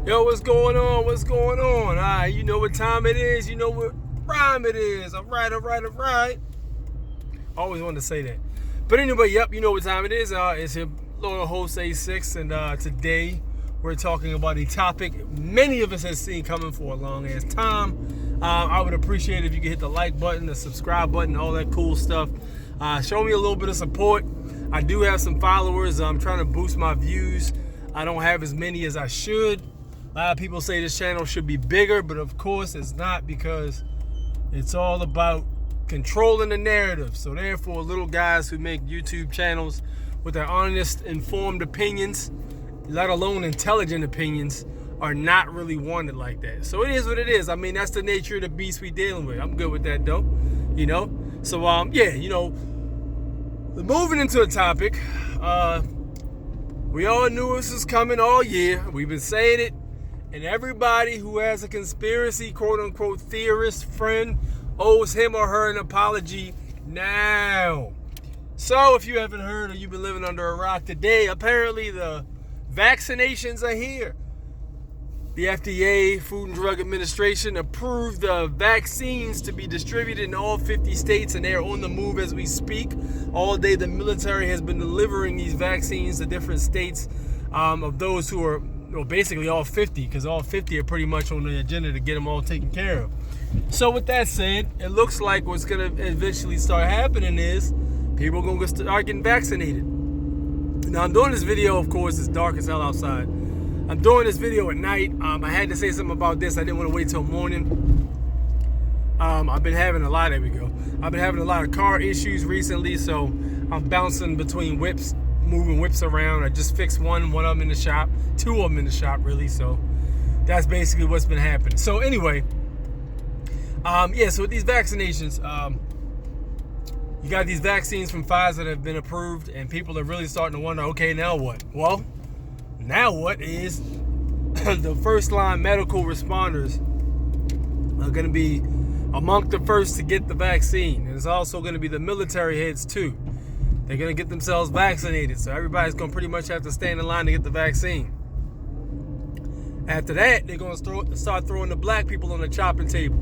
Yo, what's going on? What's going on? All right, you know what time it is. You know what rhyme it is. All right. Always wanted to say that. But anyway, yep, you know what time it is. It's your loyal host A6, and today we're talking about a topic many of us have seen coming for a long ass time. I would appreciate it if you could hit the like button, the subscribe button, all that cool stuff. Show me a little bit of support. I do have some followers. I'm trying to boost my views. I don't have as many as I should. A lot of people say this channel should be bigger, but of course it's not, because it's all about controlling the narrative. So therefore, little guys who make YouTube channels with their honest, informed opinions, let alone intelligent opinions, are not really wanted like that. So it is what it is. I mean, that's the nature of the beast we dealing with. I'm good with that though, you know. So moving into a topic, we all knew this was coming all year. We've been saying it. And everybody who has a conspiracy, quote-unquote, theorist friend owes him or her an apology now. So if you haven't heard or you've been living under a rock today, apparently the vaccinations are here. The FDA, Food and Drug Administration, approved the vaccines to be distributed in all 50 states, and they're on the move as we speak. All day the military has been delivering these vaccines to different states of those who are, well, basically all 50, because all 50 are pretty much on the agenda to get them all taken care of. So with that said, it looks like what's going to eventually start happening is people are going to start getting vaccinated. Now, I'm doing this video, of course, it's dark as hell outside. I'm doing this video at night. I had to say something about this. I didn't want to wait till morning. I've been having a lot of car issues recently, so I'm bouncing between moving whips around. I just fixed one of them in the shop, two of them in the shop really, so that's basically what's been happening. So anyway, so with these vaccinations, you got these vaccines from Pfizer that have been approved, and people are really starting to wonder, okay, now what? Well, now what is the first line medical responders are going to be among the first to get the vaccine, and it's also going to be the military heads too. They're going to get themselves vaccinated. So everybody's going to pretty much have to stand in line to get the vaccine. After that, they're going to start throwing the black people on the chopping table,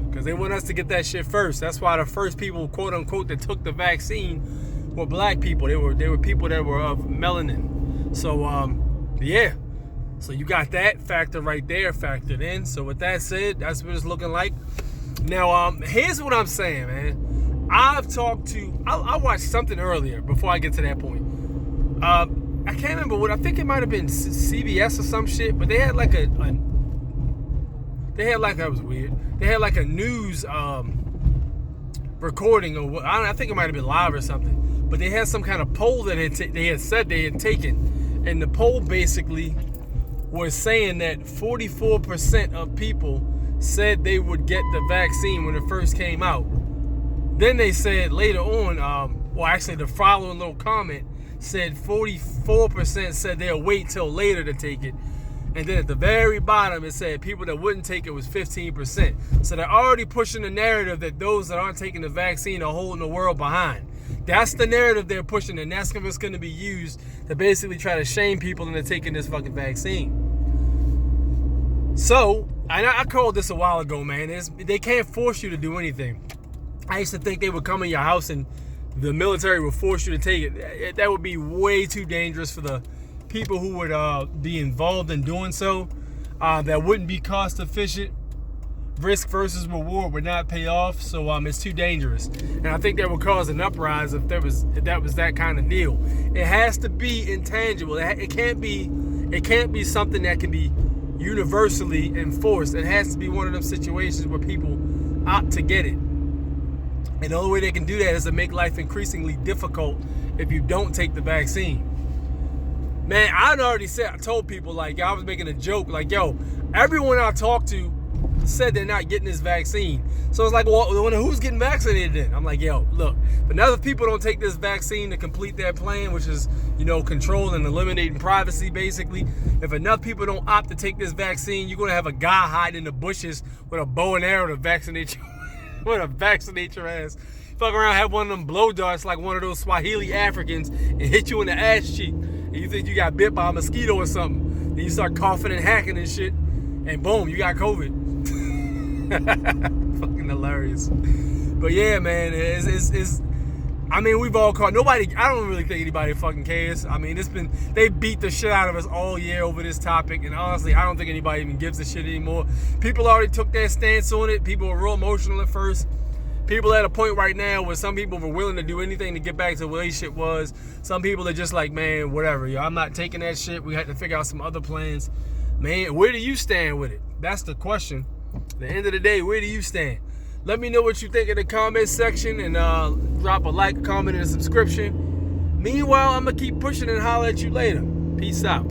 because they want us to get that shit first. That's why the first people, quote unquote, that took the vaccine were black people. They were people that were of melanin. So, So you got that factor right there factored in. So with that said, that's what it's looking like. Now, here's what I'm saying, man. I watched something earlier before I get to that point. I can't remember what, I think it might have been CBS or some shit, but they had like that was weird. They had like a news recording, or I think it might have been live or something, but they had some kind of poll that they had said they had taken, and the poll basically was saying that 44% of people said they would get the vaccine when it first came out. Then they said later on, the following little comment said 44% said they'll wait till later to take it. And then at the very bottom, it said people that wouldn't take it was 15%. So they're already pushing the narrative that those that aren't taking the vaccine are holding the world behind. That's the narrative they're pushing, and that's what's going to be used to basically try to shame people into taking this fucking vaccine. So, I called this a while ago, man. They can't force you to do anything. I used to think they would come in your house and the military would force you to take it. That would be way too dangerous for the people who would be involved in doing so. That wouldn't be cost efficient. Risk versus reward would not pay off. So it's too dangerous. And I think that would cause an uprising if that was that kind of deal. It has to be intangible. It can't be something that can be universally enforced. It has to be one of those situations where people opt to get it. And the only way they can do that is to make life increasingly difficult if you don't take the vaccine. Man, I told people, like, I was making a joke, like, yo, everyone I talked to said they're not getting this vaccine. So it's like, well, who's getting vaccinated then? I'm like, yo, look, if enough people don't take this vaccine to complete their plan, which is, control and eliminating privacy, basically. If enough people don't opt to take this vaccine, you're going to have a guy hiding in the bushes with a bow and arrow to vaccinate you. Vaccinate your ass. Fuck around, have one of them blow darts like one of those Swahili Africans and hit you in the ass cheek. And you think you got bit by a mosquito or something. Then you start coughing and hacking and shit, and boom, you got COVID. Fucking hilarious. But yeah, man, it's I mean, we've all caught. Nobody, I don't really think anybody fucking cares. I mean, they beat the shit out of us all year over this topic, and honestly, I don't think anybody even gives a shit anymore. People already took their stance on it. People were real emotional at first. People at a point right now where some people were willing to do anything to get back to the way shit was. Some people are just like, man, whatever, yo, I'm not taking that shit. We had to figure out some other plans. Man, where do you stand with it? That's the question. At the end of the day, where do you stand? Let me know what you think in the comment section, and drop a like, comment, and a subscription. Meanwhile, I'm going to keep pushing and holler at you later. Peace out.